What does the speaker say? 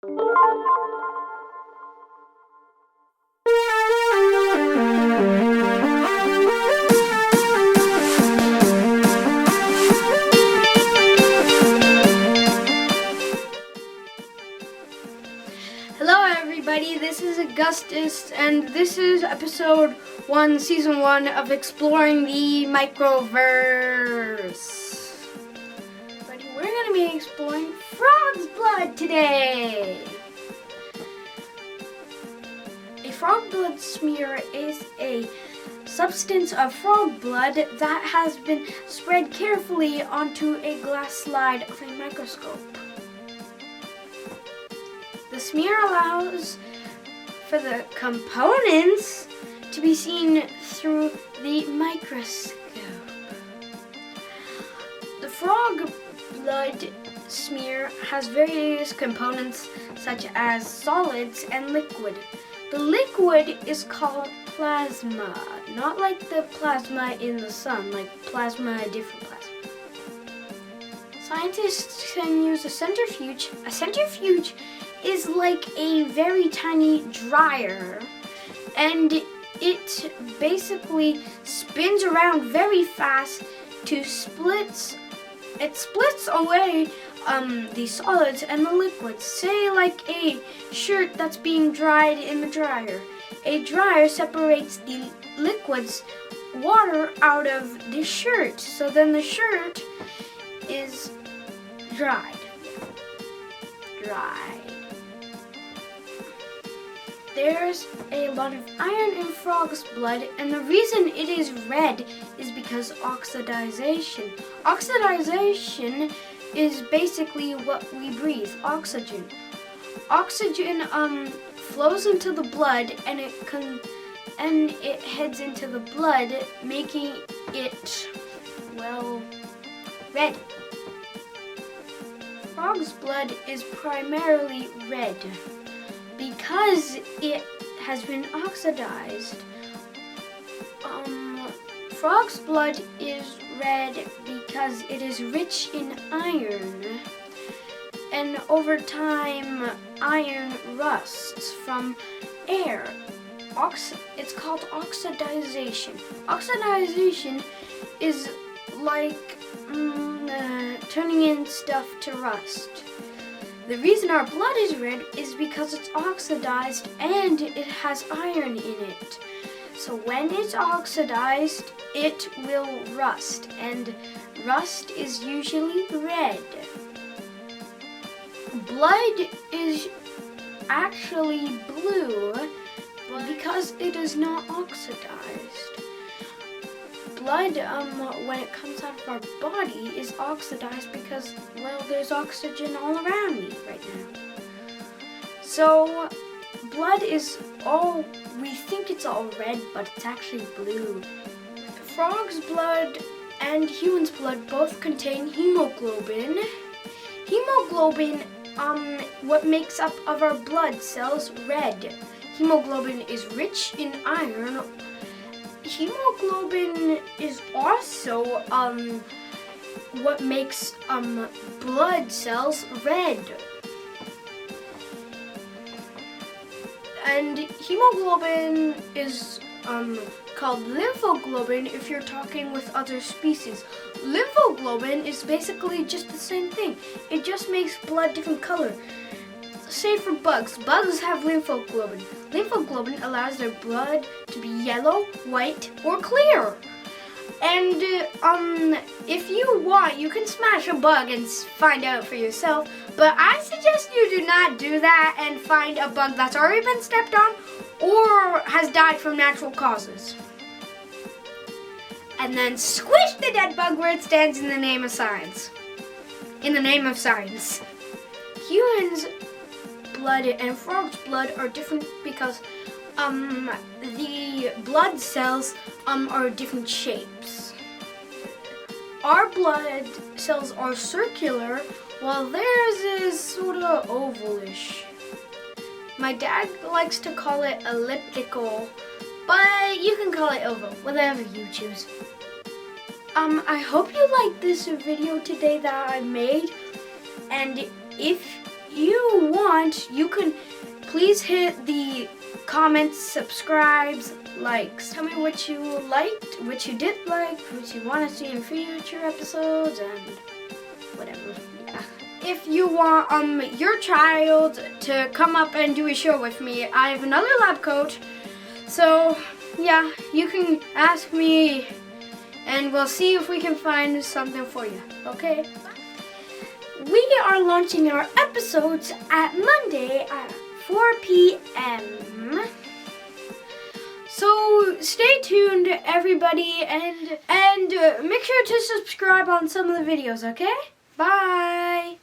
Hello everybody, this is Augustus, and this is episode 1, season 1 of Exploring the Microverse. But we're going to be exploring frog's blood today. A frog blood smear is a substance of frog blood that has been spread carefully onto a glass slide of a microscope. The smear allows for the components to be seen through the microscope. The frog blood smear has various components such as solids and liquid. The liquid is called plasma, not like the plasma in the sun, like plasma, a different plasma. Scientists can use a centrifuge. A centrifuge is like a very tiny dryer, and it basically spins around very fast to splits away the solids and the liquids. Say like a shirt that's being dried in the dryer. A dryer separates the liquids, water out of the shirt, so then the shirt is dried. There's a lot of iron in frog's blood, and the reason it is red is because oxidization. Oxidization is basically what we breathe, oxygen. Oxygen flows into the blood, and it heads into the blood, making it, well, red. Frog's blood is primarily red because it has been oxidized. Frog's blood is red because it is rich in iron, and over time iron rusts from air. It's called oxidization. Oxidization is like turning in stuff to rust. The reason our blood is red is because it's oxidized and it has iron in it. So when it's oxidized, it will rust, and rust is usually red. Blood is actually blue because it is not oxidized. Blood, when it comes out of our body, is oxidized because, well, there's oxygen all around me right now. So, blood is we think it's all red, but it's actually blue. Frog's blood and human's blood both contain hemoglobin. Hemoglobin, what makes up of our blood cells red. Hemoglobin is rich in iron. Hemoglobin is also what makes blood cells red. And hemoglobin is called lymphoglobin if you're talking with other species. Lymphoglobin is basically just the same thing. It just makes blood different color. Say for bugs. Bugs have lymphoglobin. Lymphoglobin allows their blood to be yellow, white, or clear. And if you want, you can smash a bug and find out for yourself. But I suggest you do not do that and find a bug that's already been stepped on or has died from natural causes. And then squish the dead bug where it stands in the name of science. In the name of science. Humans' blood and frog's blood are different because the blood cells are different shapes. Our blood cells are circular, while theirs is sort of ovalish. My dad likes to call it elliptical, but you can call it oval, whatever you choose. I hope you liked this video today that I made, and if you want want, you can please hit the comments, subscribes, likes. Tell me what you liked, what you didn't like, what you want to see in future episodes, and whatever. If you want your child to come up and do a show with me, I have another lab coat. So yeah, you can ask me and we'll see if we can find something for you. Okay? We are launching our episodes at Monday at 4 p.m. So stay tuned, everybody, and make sure to subscribe on some of the videos, okay? Bye!